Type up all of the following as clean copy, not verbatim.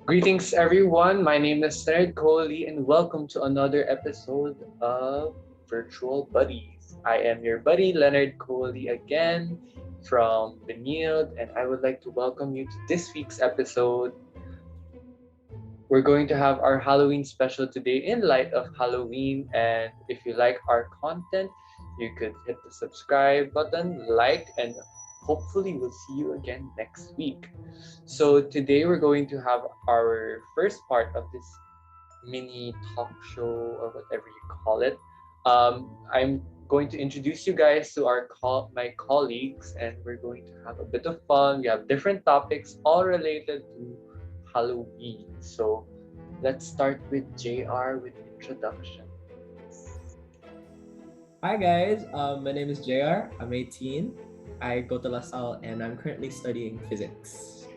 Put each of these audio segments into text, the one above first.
Greetings, everyone. My name is Leonard Coley, and welcome to another episode of Virtual Buddies. I am your buddy, Leonard Coley, again from Benilde, and I would like to welcome you to this week's episode. We're going to have our Halloween special today in light of Halloween, and if you like our content, you could hit the subscribe button, like, and hopefully we'll see you again next week. So today we're going to have our first part of this mini talk show or whatever you call it. I'm going to introduce you guys to my colleagues, and we're going to have a bit of fun. We have different topics, all related to Halloween. So let's start with JR with introduction. Hi guys, my name is JR. I'm 18. I go to LaSalle and I'm currently studying physics.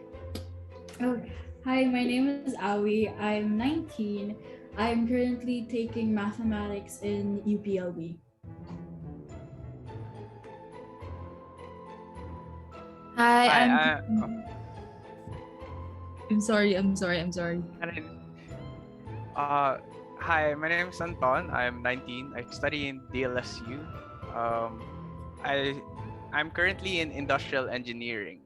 Oh, hi, my name is Awi. I'm 19. I'm currently taking mathematics in UPLB. Hi, Hi, I'm sorry. and then, hi, my name is Anton. I'm 19. I study in DLSU. Um, I'm currently in industrial engineering.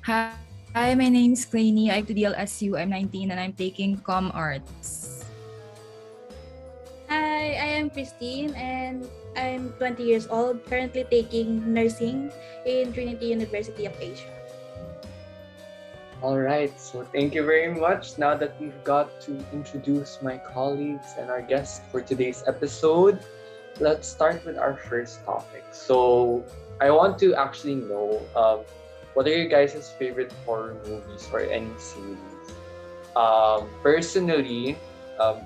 Hi, my name's Claney. I'm to DLSU. I'm 19 and I'm taking Com Arts. Hi, I am Christine and I'm 20 years old, currently taking nursing in Trinity University of Asia. All right, so thank you very much. Now that we've got to introduce my colleagues and our guest for today's episode, let's start with our first topic. So I want to actually know what are your guys' favorite horror movies or any series? Personally,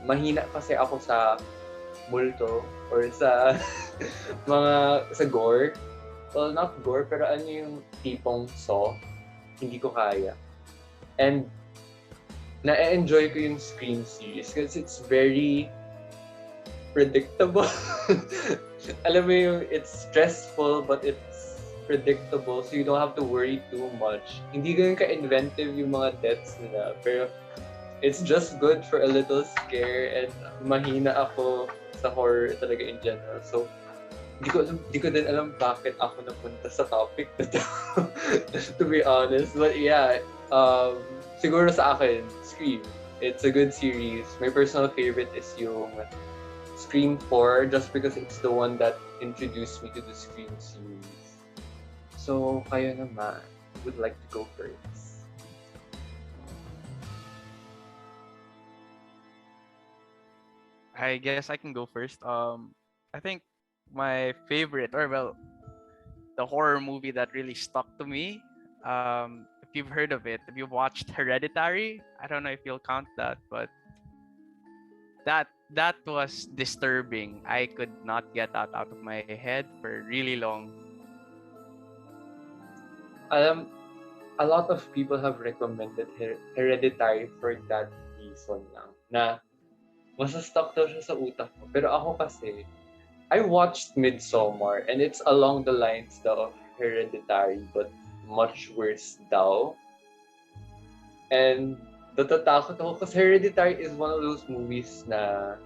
mahina kasi ako sa multo or sa sa gore. Well, not gore, pero ano yung tipong Saw, hindi ko kaya. And na-enjoy ko yung Scream series because it's very predictable. Alam mo yung it's stressful but it's predictable so you don't have to worry too much. Hindi ganun ka-inventive yung mga deaths nila pero it's just good for a little scare and mahina ako sa horror talaga in general. So di ko din alam bakit ako napunta sa topic na to, to be honest. But yeah, siguro sa akin, Scream. It's a good series. My personal favorite is yung Scream 4 just because it's the one that introduced me to the Scream series. So, kayo naman, would like to go first. I guess I can go first. I think my favorite, or well, the horror movie that really stuck to me. If you've heard of it, if you've watched Hereditary, I don't know if you'll count that, but that was disturbing. I could not get that out of my head for really long. Alam, a lot of people have recommended Hereditary for that reason lang. Na masa-stuck daw siya sa utak ko. Pero ako kasi, I watched Midsommar and it's along the lines daw of Hereditary but much worse daw. And natatakot ako kasi Hereditary is one of those movies na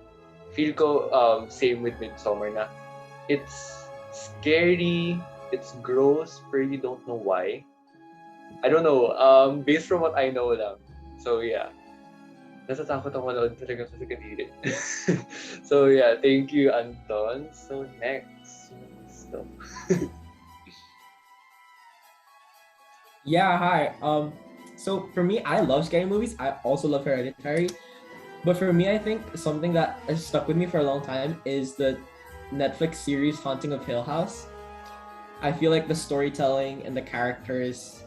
feel ko same with Midsommar na it's scary, it's gross, but you don't know why. I don't know, based from what I know lang. So yeah. Natatakot ako manood talaga kasi kadiri. So yeah, thank you Anton. So next. So. Yeah, hi. So for me, I love scary movies. I also love Hereditary. But for me, I think something that has stuck with me for a long time is the Netflix series Haunting of Hill House. I feel like the storytelling and the characters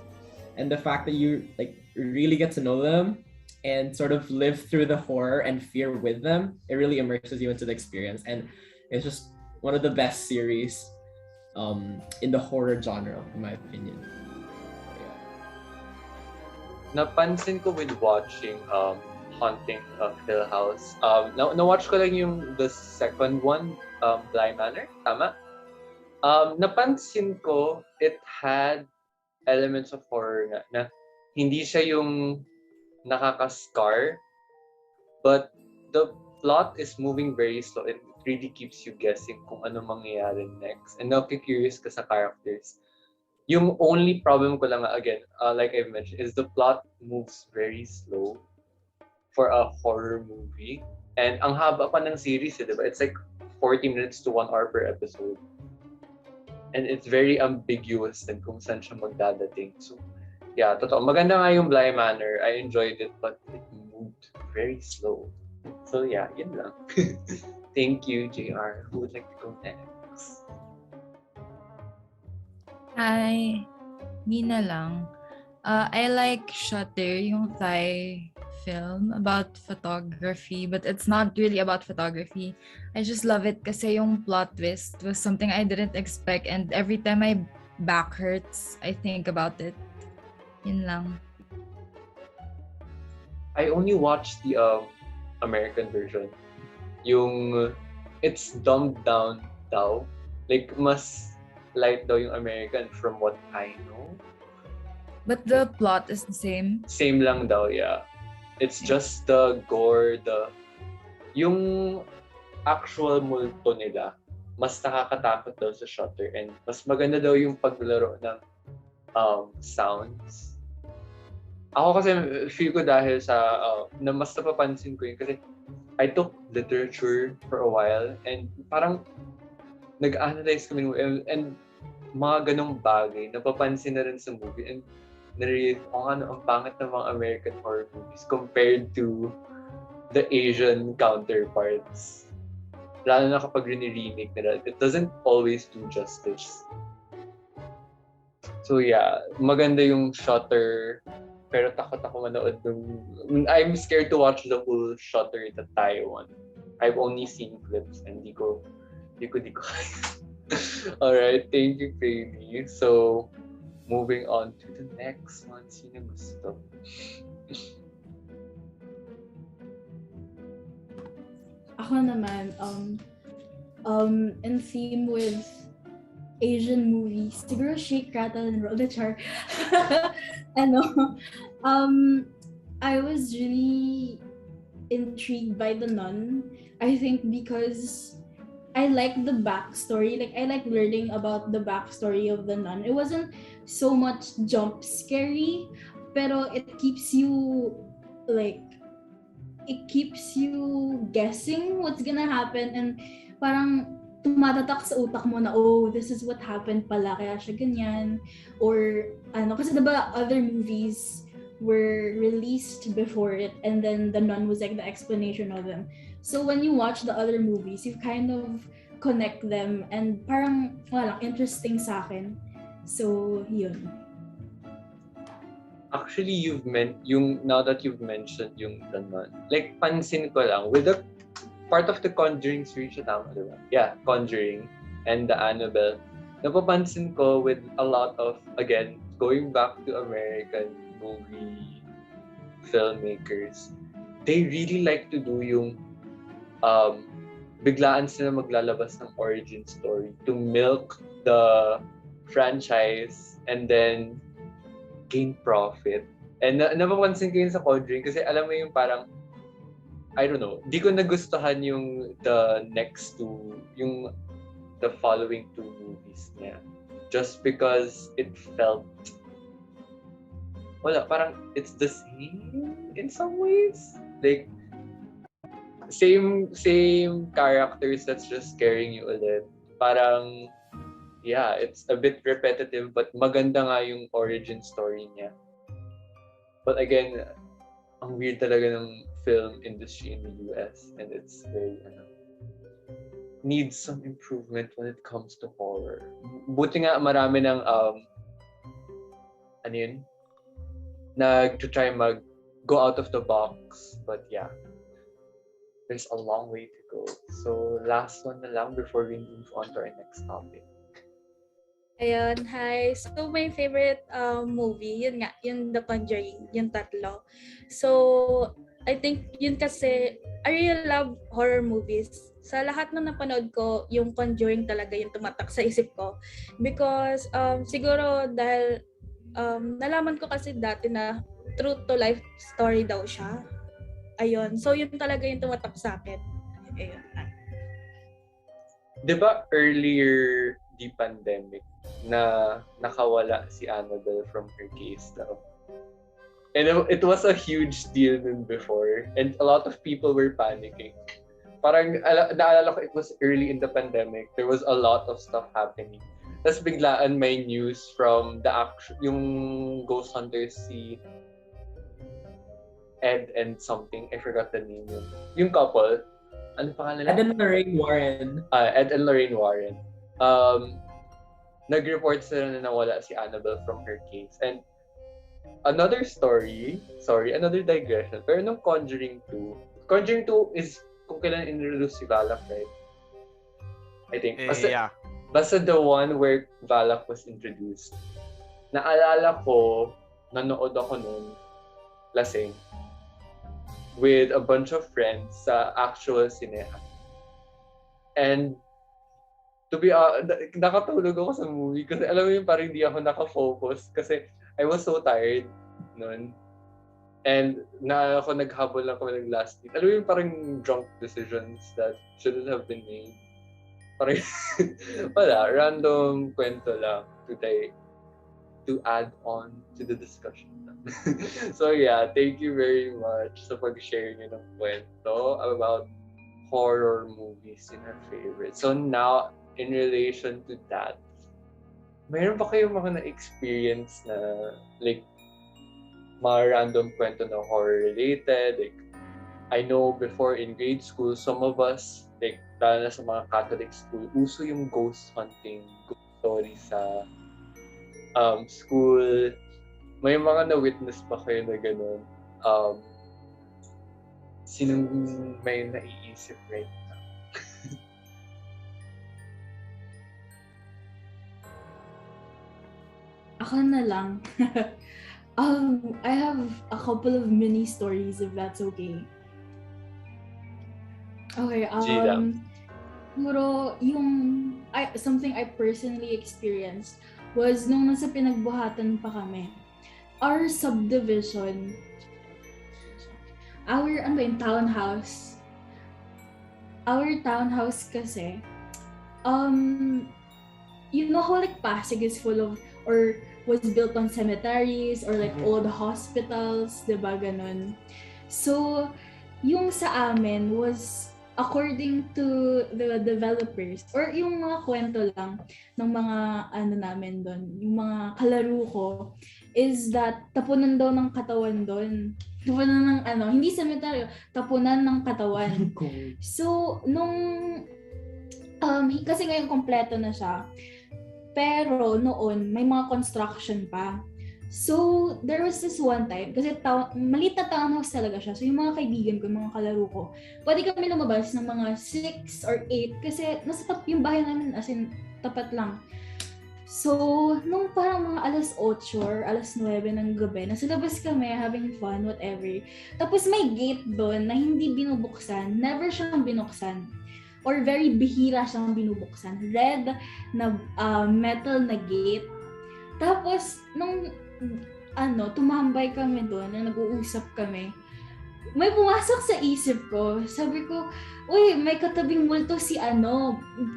and the fact that you like really get to know them and sort of live through the horror and fear with them, it really immerses you into the experience. And it's just one of the best series in the horror genre, in my opinion. Napansin ko with watching Haunting of Hill House. Na-watch ko lang yung the second one, Bly Manor, tama? Napansin ko it had elements of horror na hindi siya yung nakaka-scar, but the plot is moving very slow and it really keeps you guessing kung ano mangyayari next. And nakikurious ka sa characters. Yung only problem ko lang again, like I've mentioned, is the plot moves very slow for a horror movie. And ang haba pa ng series, diba? It's like 40 minutes to 1 hour per episode. And it's very ambiguous din kung saan siya magdadating. So, yeah, totoo. Maganda nga yung Bly Manor. I enjoyed it, but it moved very slow. So, yeah, yun lang. Thank you, JR. Who would like to go next? Hi, Mina lang. I like Shutter, yung Thai film about photography, but it's not really about photography. I just love it kasi yung plot twist was something I didn't expect, and every time my back hurts, I think about it. Yun lang. I only watched the American version. Yung it's dumbed down daw. Like, mas light daw yung American from what I know. But the plot is the same. Same lang daw, yeah. It's just the gore, yung actual multo nila, mas nakakatakot daw sa Shutter, and mas maganda daw yung paglaro ng sounds. Ako kasi feel ko dahil sa na mas napapansin ko yun kasi I took literature for a while and parang nag-analyze kami and mga ganong bagay napapansin na rin sa movie, and narinig ko ang pangit ng mga American horror movies compared to the Asian counterparts. Lalo na kapag rini-remake nila, it doesn't always do justice. So yeah, maganda yung Shutter, pero takot ako manood I'm scared to watch the whole Shutter, the Thai one. I've only seen clips and di ko. Alright, thank you, Crazy. So, moving on to the next one. Sino gusto? Ako naman, in theme with Asian movies, siguro Shake, Rattle, and Roll the Char. I was really intrigued by The Nun. I think because I like the backstory. Like, I like learning about the backstory of the nun. It wasn't so much jump scary, pero it keeps you guessing what's gonna happen, and parang tumatatak sa utak mo na, oh, this is what happened pala, kaya siya ganyan. Or kasi diba other movies were released before it, and then The Nun was like the explanation of them. So when you watch the other movies, you kind of connect them, and parang interesting sa akin. So yun. Actually, now that you've mentioned yung The Nun, like pansin ko lang with the part of the Conjuring series, tama diba? Yeah, Conjuring and the Annabelle. Napapansin ko with a lot of, again, going back to American movie filmmakers, they really like to do yung biglaan sila maglalabas ng origin story to milk the franchise and then gain profit. And napapansin ko yun sa Conjuring kasi alam mo yung parang, I don't know, di ko nagustuhan yung the following two movies niya. Just because it felt, parang it's the same in some ways. Like, same characters that's just scaring you ulit. Parang, yeah, it's a bit repetitive, but maganda nga yung origin story niya. But again, ang weird talaga ng film industry in the US, and it's very, needs some improvement when it comes to horror. Buti nga marami ng, nag-try go out of the box, but yeah. There's a long way to go. So, last one na lang before we move on to our next topic. Ayun, hi. So, my favorite movie, yun nga, yung The Conjuring, yung tatlo. So, I think yun kasi, I really love horror movies. Sa lahat na napanood ko, yung Conjuring talaga yung tumatak sa isip ko. Because, siguro dahil nalaman ko kasi dati na true to life story daw siya. Ayun. So, yun talaga yung tumatak sa akin. Ayun. Di ba earlier the pandemic na nakawala si Annabelle from her case daw? And it was a huge deal nun before, and a lot of people were panicking. Parang naalala ko, it was early in the pandemic. There was a lot of stuff happening. Tapos biglaan may news from yung ghost hunters, si Ed and something. I forgot the name yun. Yung couple. Ano pangalan nila? Ed and Lorraine Warren. Ed and Lorraine Warren. Nag-report sila na nawala si Annabelle from her case. And another another digression. Pero nung Conjuring 2 is kung kailan introduce si Valak, right? I think. Yeah. Basta the one where Valak was introduced. Naalala ko, nanood ako nun, lasing, with a bunch of friends sa actual sinehan. And to be nakatulog ako sa movie kasi alam mo yung parang hindi ako nakafocus kasi I was so tired noon. And ako naghabol lang kami ng last week. Alam mo yung parang drunk decisions that shouldn't have been made. Parang wala, random kwento lang to add on to the discussion. So yeah, thank you very much sa pag-share niyo ng kwento about horror movies in our favorite. So now, in relation to that, mayroon ba kayong mga na-experience na like mga random kwento na horror-related? Like, I know before in grade school, some of us, like, lalo na sa mga Catholic school, uso yung ghost hunting, ghost stories sa school. May mga na-witness pa kayo na gano'n? Sinong may naiisip right now? Ako na lang. I have a couple of mini stories if that's okay. Okay, siguro something I personally experienced was nung nasa pinagbuhatan pa kami. Our subdivision, townhouse. Our townhouse kasi, you know how like Pasig is full of, or was built on cemeteries or like old hospitals, diba ganon? So, yung sa amin was according to the developers or yung mga kwento lang ng mga namin doon, yung mga kalaro ko, is that tapunan daw ng katawan doon. Tapunan ng hindi cemetery, tapunan ng katawan. So, nung kasi ngayon kompleto na siya. Pero noon, may mga construction pa. So, there was this one time, kasi maliit na townhouse talaga siya. So, yung mga kaibigan ko, yung mga kalaro ko, pwede kami lumabas ng mga 6 or 8 kasi nasa yung bahay namin, as in, tapat lang. So, nung parang mga alas 8 or alas 9 ng gabi, nasa labas kami, having fun, whatever. Tapos may gate doon na hindi binubuksan. Never siyang binuksan. Or very bihira siyang binubuksan. Red na metal na gate. Tapos, nung tumambay kami doon, na nag-uusap kami, may pumasok sa isip ko. Sabi ko, uy, may katabing multo si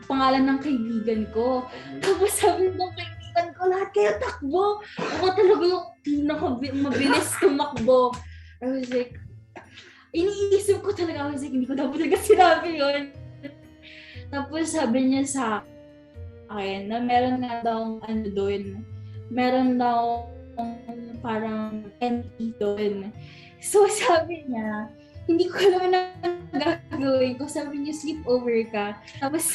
pangalan ng kaibigan ko. Tapos sabi ng kaibigan ko, lahat kayo takbo. Ako talaga yung mabilis tumakbo. I was like, iniisip ko talaga, I was like, hindi ko dapat talaga sinabi yun. Tapos sabi niya sa akin na meron nga daw doon. Meron daw parang entity doon. So sabi niya, hindi ko alam na gagawin ko. Sabi niya, sleep over ka. Tapos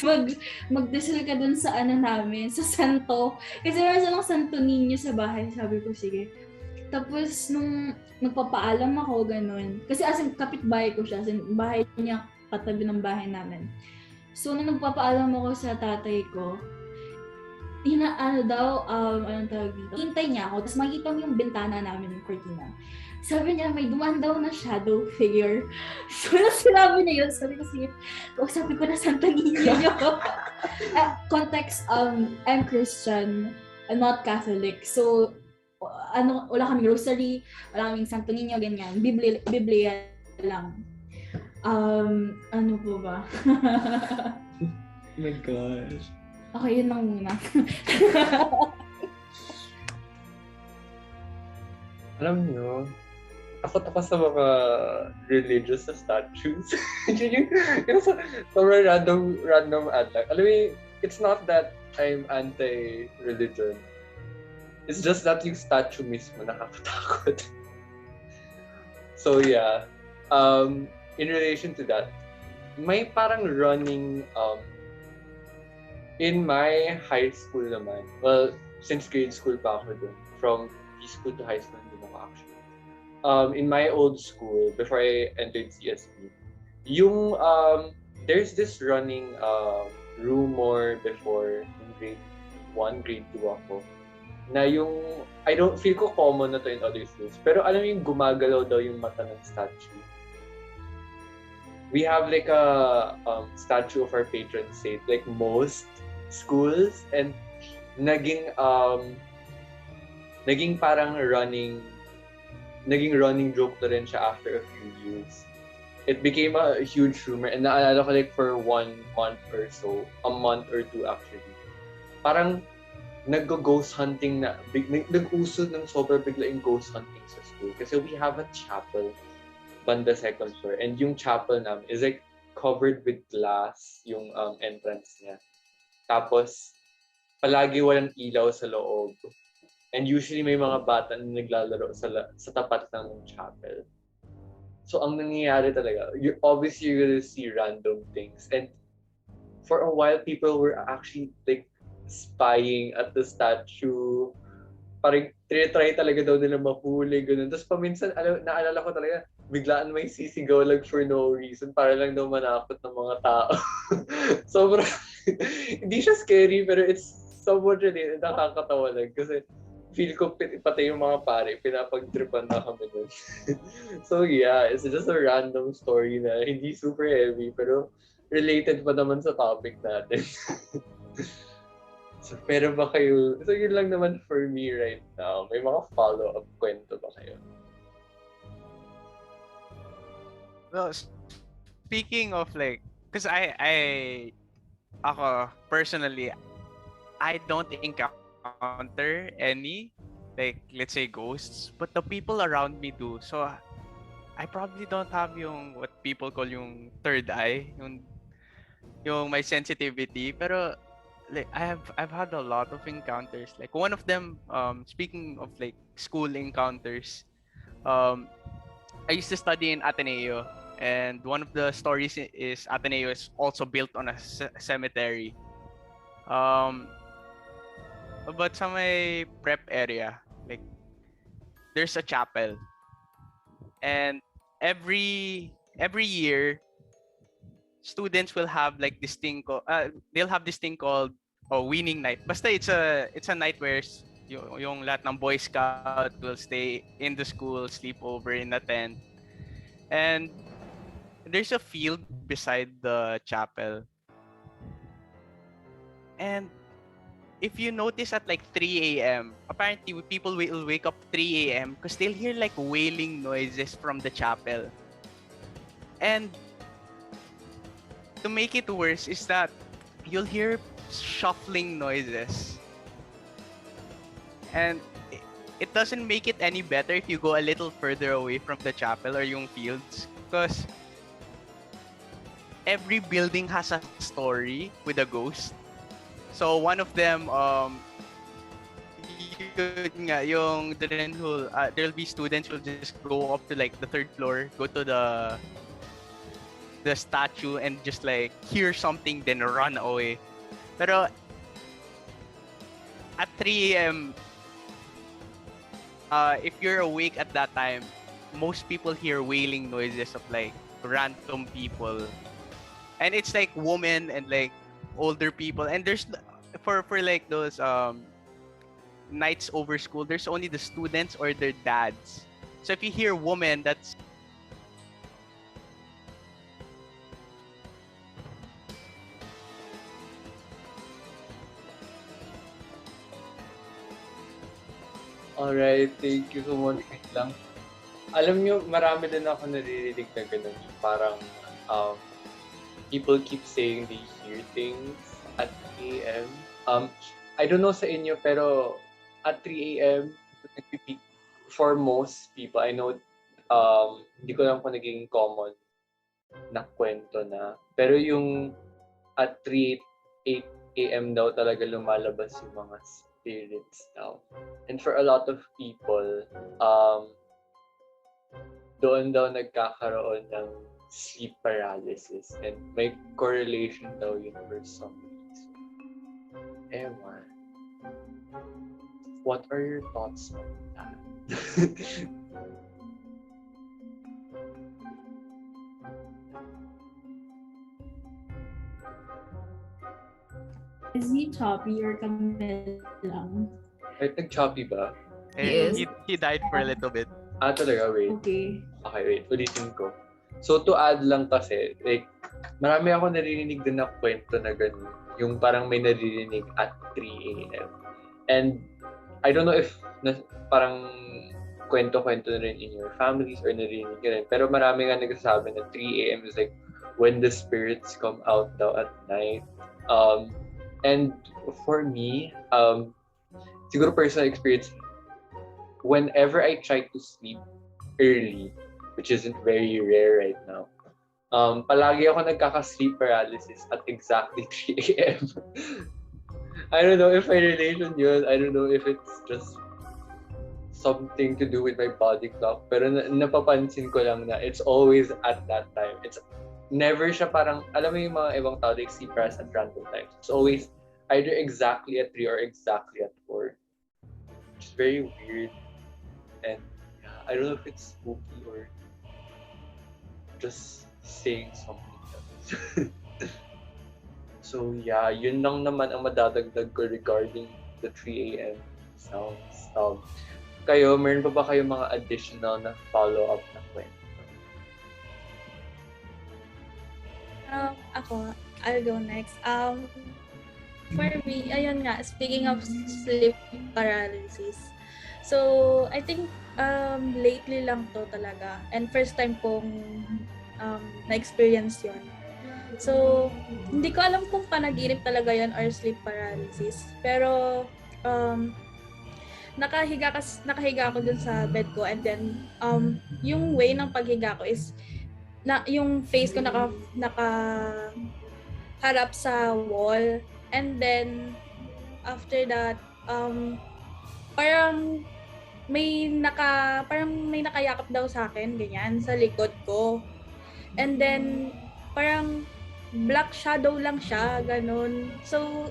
magdasal ka doon sa namin, sa santo. Kasi meron silang santo ninyo sa bahay. Sabi ko, sige. Tapos nung nagpapaalam ako, ganun. Kasi as in, kapitbahay ko siya. As in, bahay niya, katabi ng bahay namin. So, nung nagpapaalam ako sa tatay ko, anong tawag dito? Hintay niya ako, tapos makikita mo yung bintana namin ng cortina. Sabi niya, may dumaan daw na shadow figure. So, nung sinabi niya yun, sabi ko, sige, sabi ko na Santa Niña niyo. Context, I'm Christian, I'm not Catholic. So, wala kaming rosary, wala kaming Santo Niño, ganyan. Biblia lang. Ano po ba? Oh my gosh. Okay, yun lang muna. Alam nyo, takot ako sa mga religious na statues. yung sobrang random lang. Alam mo, it's not that I'm anti-religion. It's just that yung statue mismo nakakatakot. So yeah, in relation to that, may parang running in my high school naman. Well, since grade school pa ako dun. From preschool to high school din ako actually. In my old school, before I entered CSP, yung there's this running rumor before in grade 1, grade 2 ako, na yung, I don't feel ko common na to in other schools, pero alam mo yung gumagalaw daw yung mata ng statue. We have like a statue of our patron saint, like most schools, and naging parang running joke na rin siya after a few years. It became a huge rumor, and naalala ko like for 1 month or so, a month or 2 actually. Parang nag-ghost hunting na, nag-uso ng sobrang bigla yung ghost hunting sa school. Kasi we have a chapel banda second floor, and yung chapel namin is like covered with glass yung entrance niya. Tapos, palagi walang ilaw sa loob. And usually may mga bata na naglalaro sa tapat ng chapel. So, ang nangyayari talaga, obviously you're gonna see random things. And for a while, people were actually like spying at the statue. Parang try talaga daw nila mahuli, ganun. Tapos paminsan, naalala ko talaga, biglaan may sisigaw like for no reason para lang daw manakot ng mga tao. Sobrang, hindi siya scary, pero it's somewhat really nakakatawa lang kasi feel ko pati yung mga pare, pinapagtripan na kami nun. So yeah, it's just a random story na hindi super heavy, pero related pa naman sa topic natin. So, pero ba kayo, so yun lang naman for me right now. May mga follow-up kwento ba kayo? Well, speaking of like, because ako personally, I don't encounter any, like, let's say ghosts, but the people around me do. So, I probably don't have yung what people call yung third eye, yung my sensitivity. Pero like I've had a lot of encounters. Like one of them, speaking of like school encounters, I used to study in Ateneo, and one of the stories is Ateneo is also built on a cemetery. But sa may prep area, like there's a chapel, and every year students will have like this thing they'll have this thing called winning night. Basta it's a night where yung lahat ng Boy Scout will stay in the school, sleep over in a tent. And there's a field beside the chapel. And if you notice at like 3 a.m., apparently people will wake up 3 a.m. because they'll hear like wailing noises from the chapel. And to make it worse is that you'll hear shuffling noises. And it doesn't make it any better if you go a little further away from the chapel or yung fields, because every building has a story with a ghost. So one of them, yung there'll be students who will just go up to like the 3rd floor, go to the statue and just like hear something, then run away. Pero at 3 a.m., if you're awake at that time, most people hear wailing noises of like random people, and it's like women and like older people. And there's for like those nights over school, there's only the students or their dads. So if you hear woman, that's Alright, thank you so much. Wait lang. Alam nyo, marami din ako naririnig na ganun. Parang, people keep saying they hear things at 3 a.m. I don't know sa inyo, pero at 3 a.m., nagpipeak for most people. I know, hindi ko lang kung naging common na kwento na. Pero yung at 3, 8 a.m. daw talaga lumalabas yung mga spirits daw. And for a lot of people, doon daw nagkakaroon ng sleep paralysis and may correlation daw yun for some reason. Ewan. What are your thoughts on that? Is he choppy or kami lang? Wait, nag-choppy ba? He is. He died for a little bit. Talaga, wait. Okay. Okay, wait. Ulitin ko. So, to add lang kasi, like, marami ako naririnig din na kwento na gano'n. Yung parang may naririnig at 3 a.m. And, I don't know if parang kwento-kwento na rin in your families or naririnig ka rin. Pero marami nga nagsasabi na 3 a.m. is like when the spirits come out daw at night. And for me, siguro personal experience, whenever I try to sleep early, which isn't very rare right now, palagi ako nagkaka-sleep paralysis at exactly 3 a.m. I don't know if may relation yun. I don't know if it's just something to do with my body clock. Pero napapansin ko lang na it's always at that time. It's never siya parang, alam mo yung mga ibang tao, like sleep paralysis at random times. It's always either exactly at 3 or exactly at 4. Which is very weird. And yeah, I don't know if it's spooky or just saying something else. So yeah, yun lang naman ang madadagdag ko regarding the 3 a.m. sounds. Kayo, meron pa ba kayo mga additional na follow-up na kwento? Ako, I'll go next. For me, ayun nga, speaking of sleep paralysis. So, I think lately lang to talaga. And first time kong na-experience yon. So, hindi ko alam kung panaginip talaga yon or sleep paralysis. Pero, nakahiga ako dun sa bed ko, and then yung way ng paghiga ko is yung face ko naka harap sa wall, and then after that parang may nakayakap daw sa akin ganyan sa likod ko, and then parang black shadow lang siya ganun. So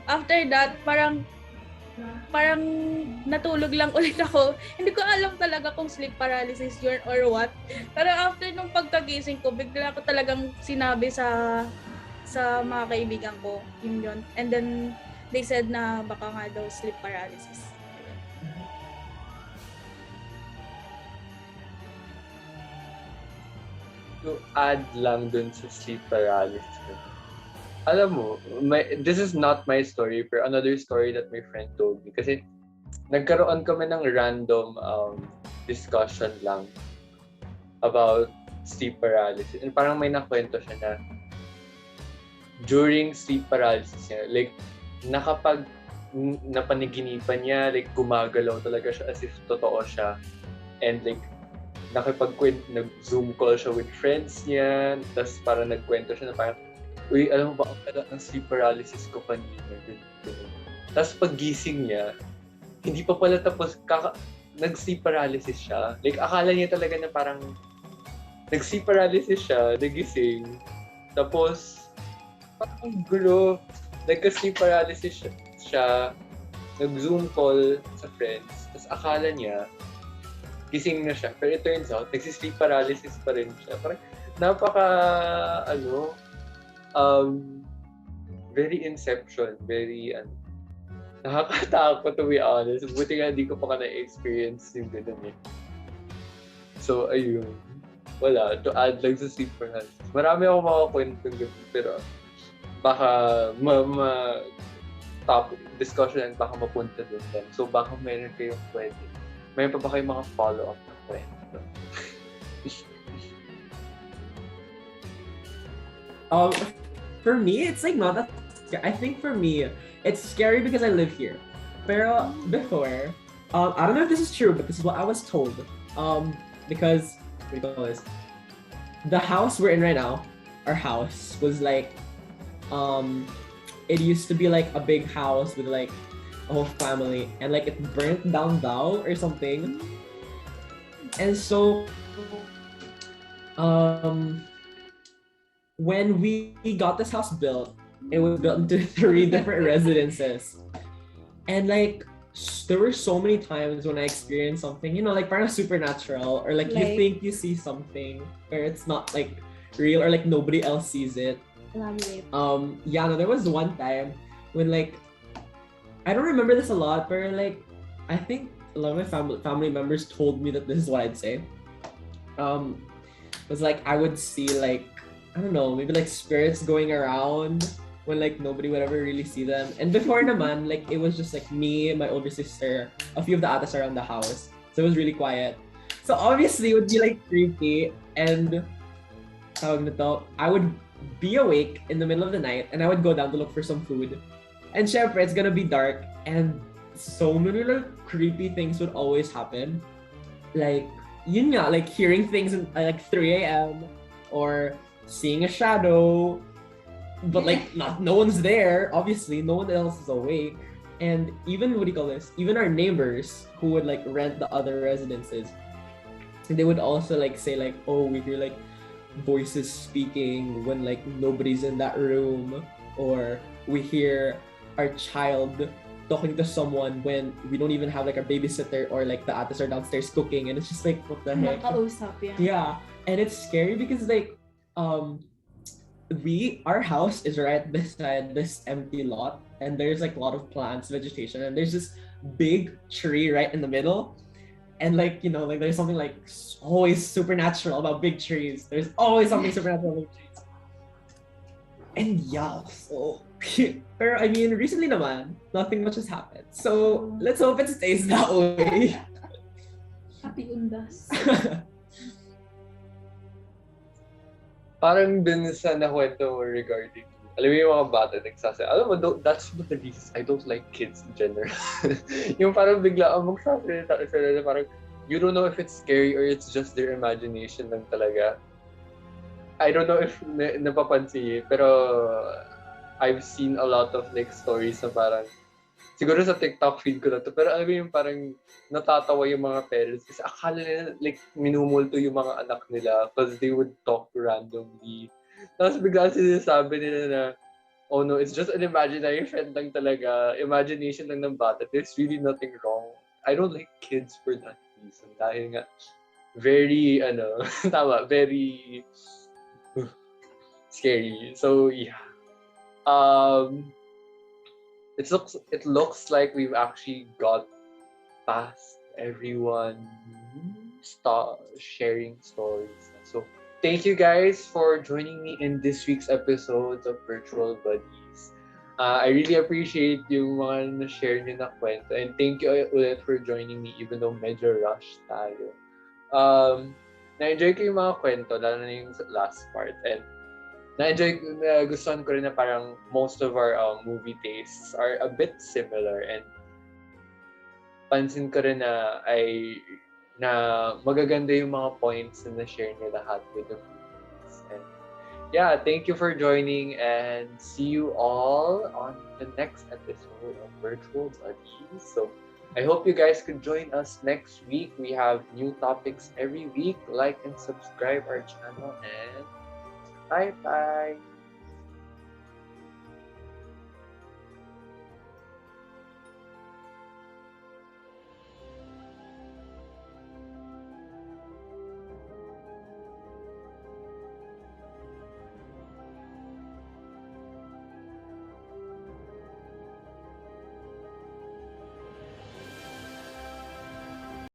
after that parang natulog lang ulit ako. Hindi ko alam talaga kung sleep paralysis yun or what. Pero after nung pagkagising ko, bigla ko talagang sinabi sa mga kaibigan ko yun. And then they said na baka nga daw sleep paralysis. To add lang dun sa sleep paralysis, alam mo, this is not my story, pero another story that my friend told me. Kasi nagkaroon kami ng random discussion lang about sleep paralysis. And parang may nakwento siya na during sleep paralysis niya, like, napaniginipan niya, like, gumagalaw talaga siya as if totoo siya. And like, nag-Zoom call siya with friends niya, tapos parang nagkwento siya na parang, uy, alam mo ba, ang sleep paralysis ko kanina. Tapos paggising niya, hindi pa pala tapos, nag-sleep paralysis siya. Like, akala niya talaga na parang, nag-sleep paralysis siya, nagising. Tapos, parang gulo. Nagka-sleep paralysis siya, nag-Zoom call sa friends. Tapos akala niya, gising na siya. Pero it turns out, nag-sleep paralysis pa rin siya. Parang, very Inception, very nakakatakot to be honest. Buti nga hindi ko pa na-experience yung ganun eh. So ayun, wala, to add lang sa sleep paralysis. Marami ako mga kwentong gabi, pero baka topic, discussion and baka mapunta dun din. So baka meron kayong pwede. Mayroon pa ba kayong mga follow-up na kwento? For me, it's like not that. I think for me, it's scary because I live here. Pero before, I don't know if this is true, but this is what I was told. Because what do you call this? The house we're in right now, our house was like, it used to be like a big house with like a whole family, and like it burnt down or something. And so, when we got this house built, it was built into 3 different residences. And like, there were so many times when I experienced something, like parang supernatural, or like you Like- think you see something, or it's not like real, or like nobody else sees it. Elaborate. There was one time when like, I don't remember this a lot, but like, I think a lot of my family members told me that this is what I'd say. It was like, I would see like, I don't know, maybe like spirits going around when like nobody would ever really see them. And before naman, like it was just like me, my older sister, a few of the atas around the house. So it was really quiet. So obviously it would be like creepy, and tawag nito, I would be awake in the middle of the night and I would go down to look for some food. And syempre, it's gonna be dark, and so many like creepy things would always happen. Like, yun nga, like hearing things at like 3 a.m. or seeing a shadow, but like no one's there. Obviously, no one else is awake. And even, what do you call this? Even our neighbors who would like rent the other residences, they would also like say like, oh, we hear like voices speaking when like nobody's in that room, or we hear our child talking to someone when we don't even have like our babysitter, or like the atas are downstairs cooking, and it's just like, what the heck? Nakausap yan. Yeah, and it's scary because like our house is right beside this empty lot, and there's like a lot of plants, vegetation, and there's this big tree right in the middle. And like, like there's something like always supernatural about big trees. There's always something supernatural about big trees. And yeah, so pero I mean, recently naman, nothing much has happened. So let's hope it stays that way. Happy undas. Parang dun sa nakwento mo regarding, alam mo yung mga bata nagsasabi, alam mo, that's what the reason I don't like kids in general. Yung parang bigla ang magsasalita sila, parang you don't know if it's scary or it's just their imagination lang talaga. I don't know if napapansin, pero I've seen a lot of like stories na parang, siguro sa TikTok feed ko na to, pero alam mo yung parang natatawa yung mga parents kasi akala nila like minumulto yung mga anak nila because they would talk randomly. Tapos bigla sinasabi nila na, oh no, it's just an imagination lang talaga. Imagination lang ng bata. There's really nothing wrong. I don't like kids for that reason. Dahil nga, very, tama, very scary. So, yeah. It looks like we've actually got past everyone sharing stories. So, thank you guys for joining me in this week's episode of Virtual Buddies. I really appreciate yung mga na-share nyo na kwento, and thank you ulit for joining me even though medyo rush tayo. Na-enjoy ko yung mga kwento, lalo na yung last part, and gustuhan ko rin na parang most of our movie tastes are a bit similar, and pansin ko rin na magaganda yung mga points na na-share niyo lahat with the movies. And yeah, thank you for joining, and see you all on the next episode of Virtual Buddies. So I hope you guys could join us next week. We have new topics every week. Like and subscribe our channel, and bye-bye.